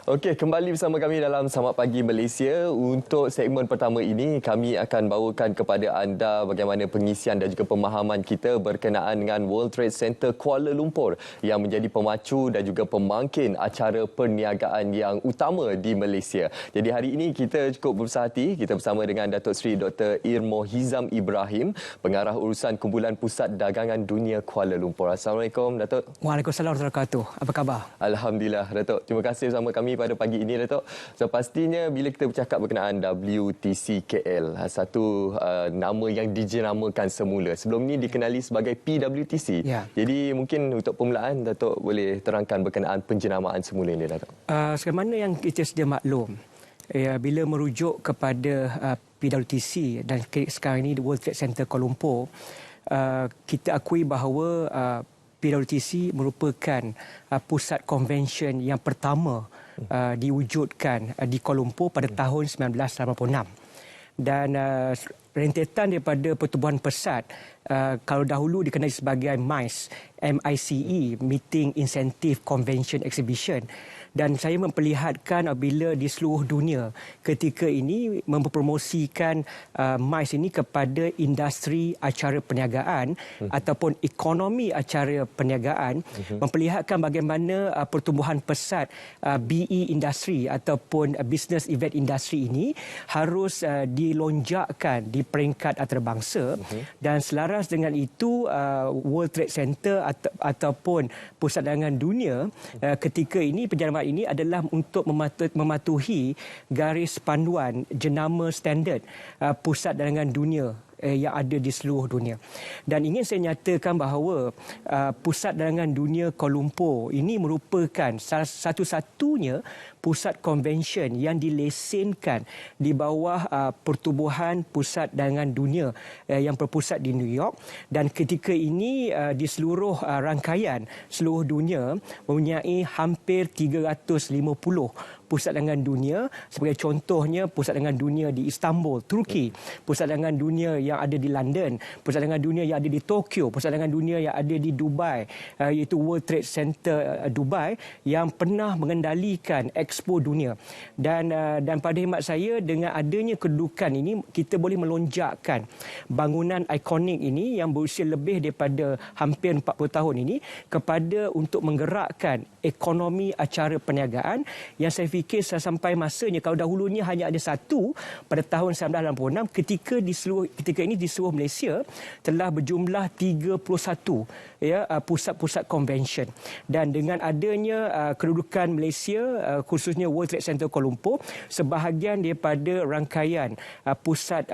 Okey, kembali bersama kami dalam Selamat Pagi Malaysia. Untuk segmen pertama ini, kami akan bawakan kepada anda bagaimana pengisian dan juga pemahaman kita berkenaan dengan World Trade Center Kuala Lumpur yang menjadi pemacu dan juga pemangkin acara perniagaan yang utama di Malaysia. Jadi hari ini kita cukup berbesar hati, kita bersama dengan Datuk Seri Dr. Irmo Hizam Ibrahim, Pengarah Urusan Kumpulan Pusat Dagangan Dunia Kuala Lumpur. Assalamualaikum, Datuk. Waalaikumsalam warahmatullahi wabarakatuh. Apa khabar? Alhamdulillah, Datuk. Terima kasih bersama kami pada pagi ini, Datuk. So, pastinya bila kita bercakap berkenaan WTC KL, satu nama yang dijenamakan semula. Sebelum ini dikenali sebagai PWTC. Ya. Jadi mungkin untuk permulaan, Datuk boleh terangkan berkenaan penjenamaan semula ini, Datuk. Sebagaimana yang kita sedia maklum, bila merujuk kepada PWTC dan sekarang ini World Trade Center Kuala Lumpur, kita akui bahawa PWTC merupakan pusat convention yang pertama diwujudkan di Kuala Lumpur pada tahun 1986. Dan rentetan daripada pertubuhan pesat, kalau dahulu dikenali sebagai MICE, Meeting Incentive Convention Exhibition. Dan saya memperlihatkan apabila di seluruh dunia ketika ini mempromosikan MICE ini kepada industri acara perniagaan ataupun ekonomi acara perniagaan, memperlihatkan bagaimana pertumbuhan pesat BE industri ataupun business event industri ini harus dilonjakkan di peringkat antarabangsa. Dan selaras dengan itu, World Trade Center ataupun Pusat Dagangan Dunia ketika ini, penjenamaan ini adalah untuk mematuhi garis panduan jenama standard Pusat Dagangan Dunia yang ada di seluruh dunia. Dan ingin saya nyatakan bahawa Pusat Dagangan Dunia Kuala Lumpur ini merupakan satu-satunya pusat convention yang dilesenkan di bawah Pertubuhan Pusat Dagangan Dunia yang berpusat di New York. Dan ketika ini di seluruh rangkaian seluruh dunia mempunyai hampir 350 pusat dagangan dunia. Sebagai contohnya, pusat dagangan dunia di Istanbul, Turki, pusat dagangan dunia yang ada di London, pusat dagangan dunia yang ada di Tokyo, pusat dagangan dunia yang ada di Dubai, iaitu World Trade Center Dubai yang pernah mengendalikan Expo Dunia. Dan pada khidmat saya, dengan adanya kedudukan ini, kita boleh melonjakkan bangunan ikonik ini yang berusia lebih daripada hampir 40 tahun ini kepada untuk menggerakkan ekonomi acara perniagaan yang saya fikir sampai masanya. Kalau dahulunya hanya ada satu pada tahun 1986, ketika ini di seluruh Malaysia telah berjumlah 31 pusat-pusat convention. Dan dengan adanya kedudukan Malaysia, khususnya World Trade Center Kuala Lumpur, sebahagian daripada rangkaian pusat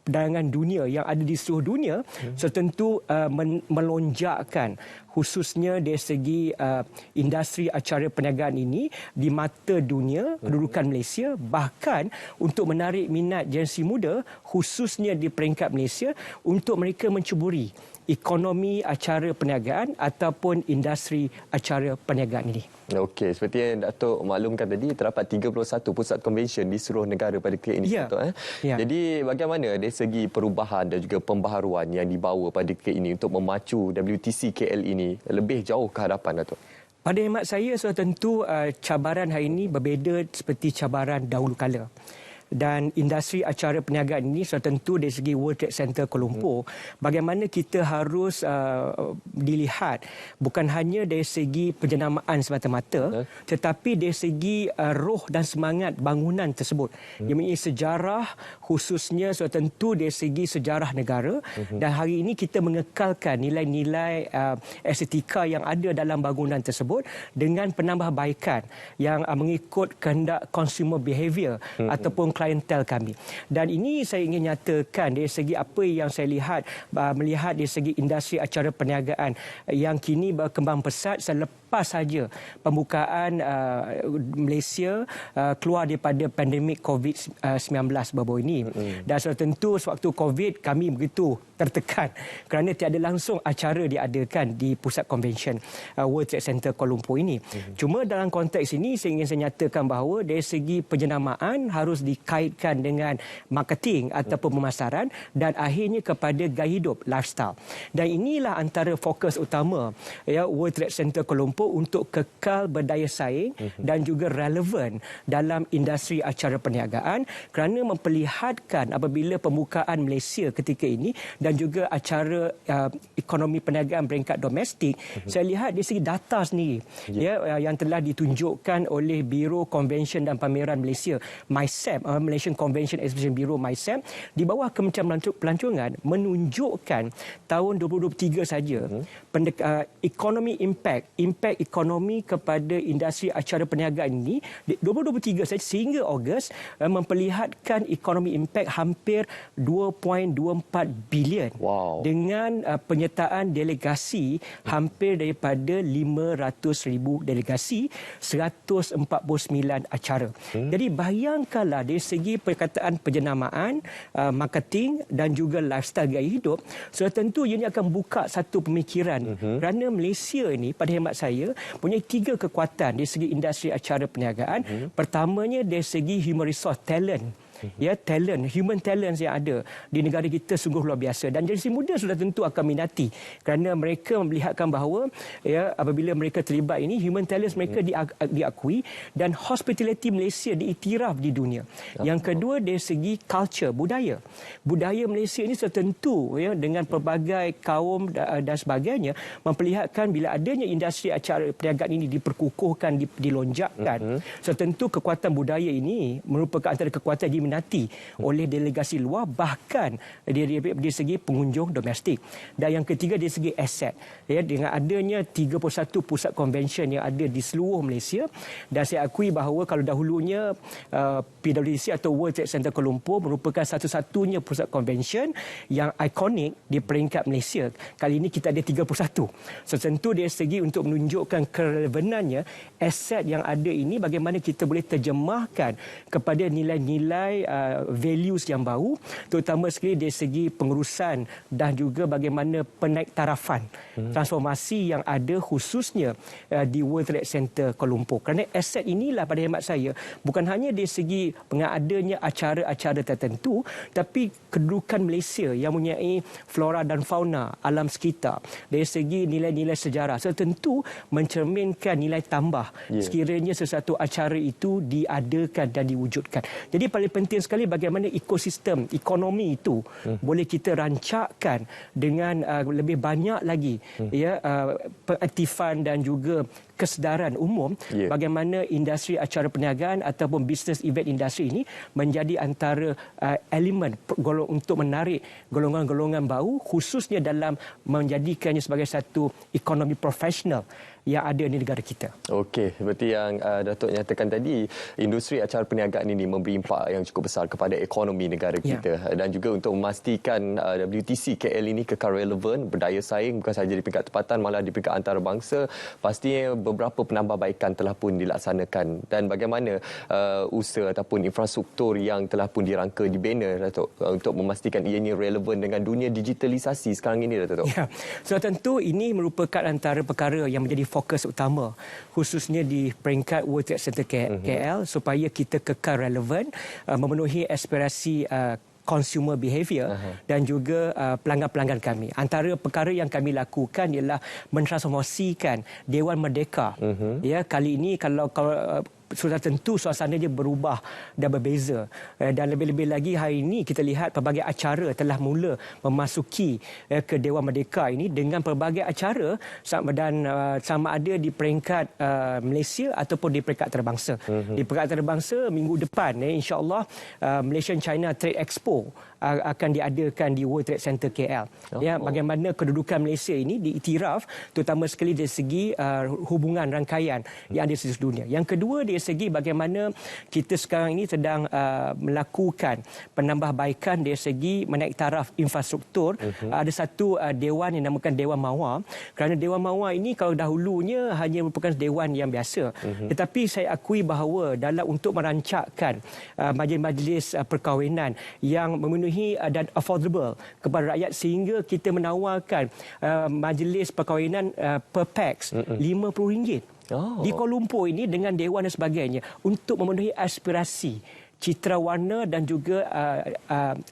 perdagangan dunia yang ada di seluruh dunia, tentu melonjakkan khususnya dari segi industri acara perniagaan ini di mata dunia, kedudukan Malaysia, bahkan untuk menarik minat generasi muda khususnya di peringkat Malaysia untuk mereka mencuburi ekonomi acara perniagaan ataupun industri acara perniagaan ini. Okey, seperti yang Datuk maklumkan tadi, terdapat 31 pusat convention di seluruh negara pada ketika ini. Ya. Datuk, Ya. Jadi bagaimana dari segi perubahan dan juga pembaharuan yang dibawa pada ketika ini untuk memacu WTC KL ini lebih jauh ke hadapan, Datuk? Pada khidmat saya, sudah tentu cabaran hari ini berbeza seperti cabaran dahulu kala. Dan industri acara perniagaan ini sudah tentu dari segi World Trade Center Kuala Lumpur, bagaimana kita harus dilihat bukan hanya dari segi penjenamaan semata-mata, tetapi dari segi roh dan semangat bangunan tersebut. Yang mempunyai sejarah, khususnya sudah tentu dari segi sejarah negara. Dan hari ini kita mengekalkan nilai-nilai estetika yang ada dalam bangunan tersebut dengan penambahbaikan yang mengikut kehendak consumer behavior ataupun klientel kami. Dan ini saya ingin nyatakan dari segi apa yang saya lihat, melihat dari segi industri acara perniagaan yang kini berkembang pesat selepas saja pembukaan Malaysia keluar daripada pandemik COVID-19 baru ini. Dan sudah tentu sewaktu COVID kami begitu tertekan kerana tiada langsung acara diadakan di pusat convention World Trade Center Kuala Lumpur ini. Cuma dalam konteks ini saya ingin nyatakan bahawa dari segi penjenamaan harus kaitkan dengan marketing ataupun pemasaran dan akhirnya kepada gaya hidup, lifestyle. Dan inilah antara fokus utama World Trade Center Kuala Lumpur untuk kekal berdaya saing dan juga relevan dalam industri acara perniagaan kerana memperlihatkan apabila pembukaan Malaysia ketika ini dan juga acara ekonomi perniagaan peringkat domestik, saya lihat dari segi data sendiri yang telah ditunjukkan oleh Biro Convention dan Pameran Malaysia, MICEP, Malaysian Convention Exhibition Bureau, MICEP, di bawah Kementerian Pelancongan menunjukkan tahun 2023 saja ekonomi impact ekonomi kepada industri acara perniagaan ini 2023 saja sehingga Ogos memperlihatkan ekonomi impact hampir 2.24 bilion dengan penyertaan delegasi hampir daripada 500,000 delegasi, 149 acara. Jadi bayangkanlah dari segi perkataan penjenamaan, marketing dan juga lifestyle gaya hidup, sudah tentu ini akan buka satu pemikiran kerana Malaysia ini pada hemat saya punya 3 kekuatan dari segi industri acara perniagaan. Pertamanya dari segi human resource talent. Human talent yang ada di negara kita sungguh luar biasa dan generasi muda sudah tentu akan minati kerana mereka melihatkan bahawa apabila mereka terlibat ini human talent mereka diakui dan hospitality Malaysia diiktiraf di dunia. Yang kedua dari segi culture, budaya Malaysia ini sudah tentu dengan pelbagai kaum dan sebagainya memperlihatkan bila adanya industri acara perniagaan ini diperkukuhkan, dilonjakkan, sudah tentu kekuatan budaya ini merupakan antara kekuatan diminati oleh delegasi luar bahkan dari segi pengunjung domestik. Dan yang ketiga dari segi aset. Dengan adanya 31 pusat convention yang ada di seluruh Malaysia dan saya akui bahawa kalau dahulunya PWTC atau World Trade Center Kuala Lumpur merupakan satu-satunya pusat convention yang ikonik di peringkat Malaysia. Kali ini kita ada 31. So tentu dari segi untuk menunjukkan kerelevanannya aset yang ada ini bagaimana kita boleh terjemahkan kepada nilai-nilai values yang baru terutama sekali dari segi pengurusan dan juga bagaimana penaiktarafan transformasi yang ada khususnya di World Trade Center Kuala Lumpur. Kerana aset inilah pada hemat saya bukan hanya dari segi pengadanya acara-acara tertentu tapi kedudukan Malaysia yang mempunyai flora dan fauna alam sekitar dari segi nilai-nilai sejarah tentu mencerminkan nilai tambah sekiranya sesuatu acara itu diadakan dan diwujudkan. Jadi paling penting sekali bagaimana ekosistem ekonomi itu boleh kita rancakkan dengan lebih banyak lagi pengaktifan dan juga kesedaran umum bagaimana industri acara perniagaan ataupun business event industri ini menjadi antara elemen untuk menarik golongan-golongan baru khususnya dalam menjadikannya sebagai satu ekonomi profesional yang ada di negara kita. Okey, seperti yang Datuk nyatakan tadi, industri acara perniagaan ini memberi impak yang cukup besar kepada ekonomi negara kita dan juga untuk memastikan WTC KL ini kekal relevan, berdaya saing bukan sahaja di peringkat tempatan malah di peringkat antarabangsa. Pastinya beberapa penambahbaikan telah pun dilaksanakan dan bagaimana usaha ataupun infrastruktur yang telah pun dirangka dibina Datuk untuk memastikan ianya relevan dengan dunia digitalisasi sekarang ini Datuk. Ya. So tentu ini merupakan antara perkara yang menjadi fokus utama khususnya di peringkat World Trade Center KL supaya kita kekal relevan memenuhi aspirasi consumer behaviour dan juga pelanggan-pelanggan kami. Antara perkara yang kami lakukan ialah mentransformasikan Dewan Merdeka. Kali ini kalau sudah tentu suasana dia berubah dan berbeza dan lebih-lebih lagi hari ini kita lihat pelbagai acara telah mula memasuki ke Dewan Merdeka ini dengan pelbagai acara dan sama ada di peringkat Malaysia ataupun di peringkat antarabangsa. Di peringkat antarabangsa minggu depan insya-Allah Malaysian China Trade Expo akan diadakan di World Trade Center KL. Bagaimana kedudukan Malaysia ini diiktiraf terutama sekali dari segi hubungan rangkaian yang ada di seluruh dunia. Yang kedua dari segi bagaimana kita sekarang ini sedang melakukan penambahbaikan dari segi menaik taraf infrastruktur. Ada satu dewan yang dinamakan Dewan Mawar. Kerana Dewan Mawar ini kalau dahulunya hanya merupakan dewan yang biasa. Tetapi saya akui bahawa dalam untuk merancakkan majlis-majlis perkahwinan yang memenuhi dan affordable kepada rakyat sehingga kita menawarkan majlis perkahwinan per pax RM50 di Kuala Lumpur ini dengan dewan dan sebagainya untuk memenuhi aspirasi citra warna dan juga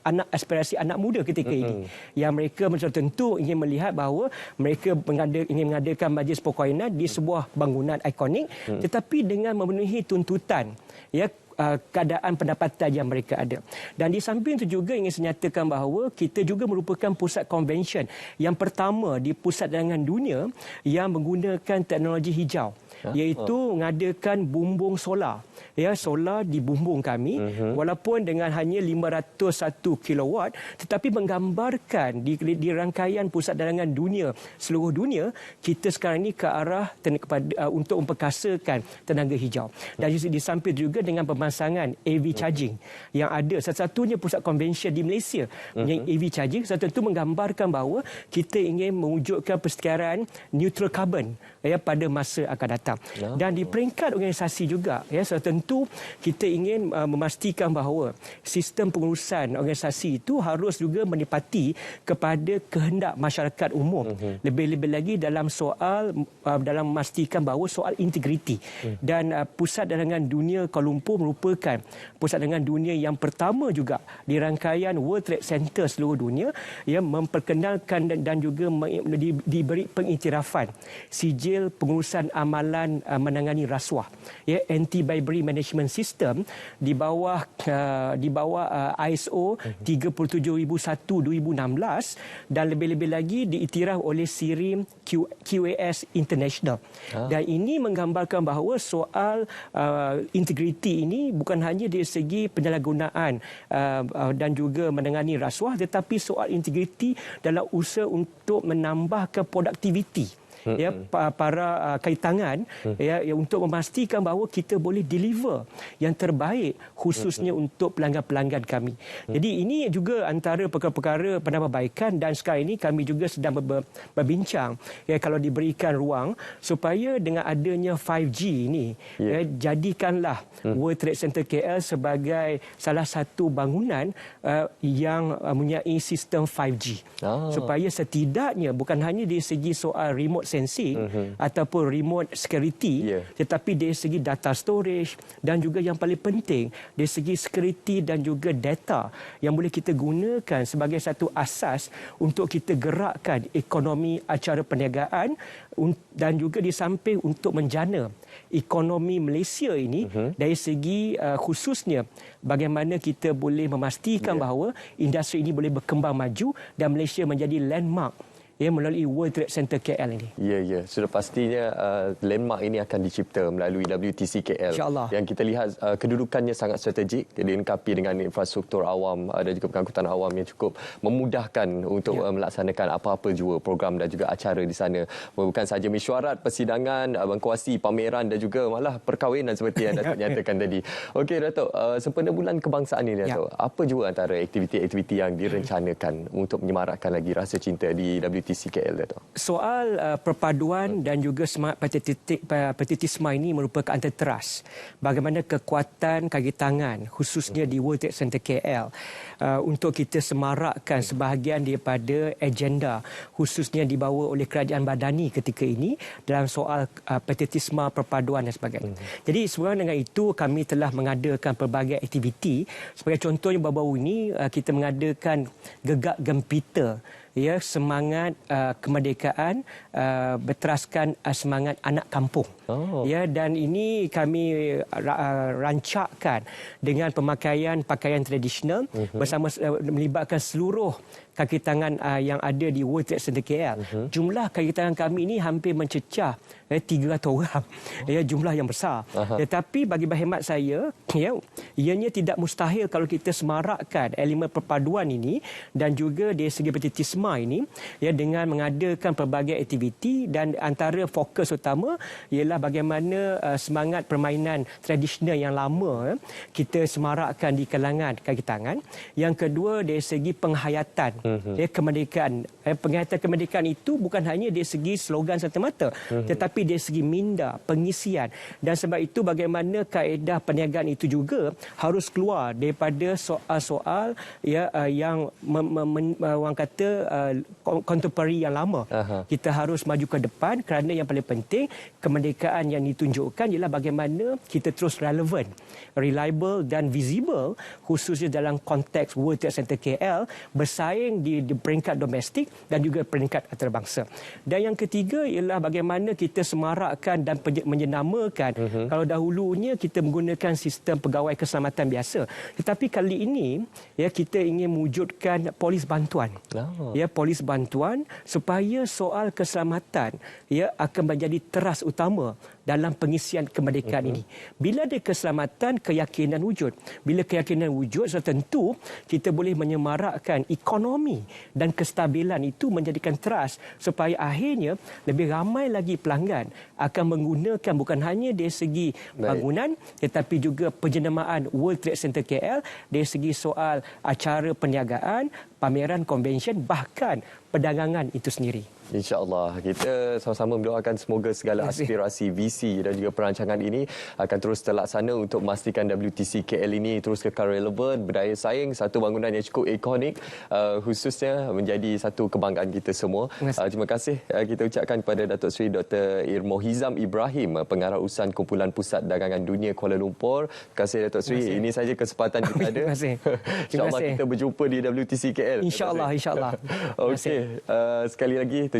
anak aspirasi anak muda ketika ini, yang mereka tentu ingin melihat bahawa mereka ingin mengadakan majlis perkahwinan di sebuah bangunan ikonik, tetapi dengan memenuhi tuntutan keadaan pendapatan yang mereka ada. Dan di samping itu juga ingin saya nyatakan bahawa kita juga merupakan pusat convention yang pertama di pusat dagangan dunia yang menggunakan teknologi hijau, iaitu mengadakan bumbung solar. Solar di bumbung kami, walaupun dengan hanya 501 kilowatt, tetapi menggambarkan di rangkaian pusat dagangan dunia, seluruh dunia, kita sekarang ini ke arah untuk memperkasakan tenaga hijau. Dan di samping juga dengan pemasangan AV charging yang ada, satu-satunya pusat convention di Malaysia yang AV charging, tentu menggambarkan bahawa kita ingin mewujudkan persekitaran neutral carbon pada masa akan datang. Dan di peringkat organisasi juga, tentu kita ingin memastikan bahawa sistem pengurusan organisasi itu harus juga menepati kepada kehendak masyarakat umum. Lebih-lebih lagi dalam memastikan bahawa soal integriti. Dan Pusat Dagangan Dunia Kuala Lumpur merupakan pusat dagangan dunia yang pertama juga di rangkaian World Trade Center seluruh dunia yang memperkenalkan dan juga diberi pengiktirafan sijil pengurusan amalan menangani rasuah, anti-bribery management system di bawah ISO 37001/2016 dan lebih-lebih lagi diiktiraf oleh SIRIM QAS International. Dan ini menggambarkan bahawa soal integriti ini bukan hanya dari segi penyalahgunaan dan juga menangani rasuah, tetapi soal integriti dalam usaha untuk menambahkan produktiviti para kaitangan untuk memastikan bahawa kita boleh deliver yang terbaik khususnya untuk pelanggan-pelanggan kami. Jadi ini juga antara perkara-perkara penambahbaikan, dan sekarang ini kami juga sedang berbincang kalau diberikan ruang supaya dengan adanya 5G ini jadikanlah World Trade Center KL sebagai salah satu bangunan yang mempunyai sistem 5G supaya setidaknya bukan hanya dari segi soal remote sensing ataupun remote security, tetapi dari segi data storage dan juga yang paling penting dari segi security dan juga data yang boleh kita gunakan sebagai satu asas untuk kita gerakkan ekonomi acara perniagaan dan juga di samping untuk menjana ekonomi Malaysia ini dari segi khususnya bagaimana kita boleh memastikan bahawa industri ini boleh berkembang maju dan Malaysia menjadi landmark melalui World Trade Center KL ini. Ya. Sudah pastinya landmark ini akan dicipta melalui WTC KL. InsyaAllah. Yang kita lihat kedudukannya sangat strategik, dilengkapi dengan infrastruktur awam dan juga pengangkutan awam yang cukup memudahkan untuk melaksanakan apa-apa jua program dan juga acara di sana. Bukan sahaja mesyuarat, persidangan, bangkuasi, pameran dan juga malah perkahwinan seperti yang Datuk nyatakan tadi. Okey Datuk, sempena bulan kebangsaan ini Datuk, apa jua antara aktiviti-aktiviti yang direncanakan untuk menyemarakkan lagi rasa cinta di WTC KL, Datuk? Soal perpaduan dan juga semangat patriotisme ini merupakan antara teras bagaimana kekuatan kaki tangan khususnya di World Trade Center KL untuk kita semarakkan sebahagian daripada agenda khususnya dibawa oleh kerajaan Badani ketika ini dalam soal patriotisme, perpaduan dan sebagainya. Jadi sebenarnya dengan itu kami telah mengadakan pelbagai aktiviti. Sebagai contohnya baru-baru ini kita mengadakan gegak gempita semangat kemerdekaan berteraskan semangat anak kampung. Dan ini kami rancakkan dengan pemakaian pakaian tradisional bersama melibatkan seluruh kaki tangan yang ada di World Trade Center KL. Jumlah kaki tangan kami ini hampir mencecah 300 orang. Jumlah yang besar. Tetapi bagi berhemat saya, ianya tidak mustahil kalau kita semarakkan elemen perpaduan ini dan juga dari segi patriotisme ini dengan mengadakan pelbagai aktiviti, dan antara fokus utama ialah bagaimana semangat permainan tradisional yang lama kita semarakkan di kalangan kaki tangan. Yang kedua dari segi penghayatan kemerdekaan. Penghayatan kemerdekaan itu bukan hanya dari segi slogan semata-mata, tetapi dari segi minda, pengisian. Dan sebab itu bagaimana kaedah perniagaan itu juga harus keluar daripada soal-soal yang orang kata contemporary yang lama. Kita harus maju ke depan kerana yang paling penting kemerdekaan yang ditunjukkan ialah bagaimana kita terus relevan, reliable dan visible khususnya dalam konteks World Trade Center KL bersaing di peringkat domestik dan juga peringkat antarabangsa. Dan yang ketiga ialah bagaimana kita semarakkan dan menjenamakan. Kalau dahulunya kita menggunakan sistem pegawai keselamatan biasa, tetapi kali ini ya kita ingin mewujudkan polis bantuan. Ya, polis bantuan supaya soal keselamatan ya akan menjadi teras utama dalam pengisian kemerdekaan ini. Bila ada keselamatan, keyakinan wujud. Bila keyakinan wujud, so tentu kita boleh menyemarakkan ekonomi dan kestabilan itu menjadikan teras supaya akhirnya lebih ramai lagi pelanggan akan menggunakan bukan hanya dari segi bangunan tetapi juga penjenamaan World Trade Center KL dari segi soal acara perniagaan, pameran, konvensyen, bahkan perdagangan itu sendiri. InsyaAllah. Kita sama-sama mendoakan semoga segala aspirasi, visi dan juga perancangan ini akan terus terlaksana untuk memastikan WTC KL ini terus kekal relevan, berdaya saing, satu bangunan yang cukup ikonik, khususnya menjadi satu kebanggaan kita semua. Terima kasih kita ucapkan kepada Datuk Seri Dr. Irmohizam Ibrahim, Pengarah Urusan Kumpulan Pusat Dagangan Dunia Kuala Lumpur. Terima kasih Datuk Seri. Ini saja kesempatan kita ada. Terima kasih. InsyaAllah kita berjumpa di WTC KL. InsyaAllah. Okey. Sekali lagi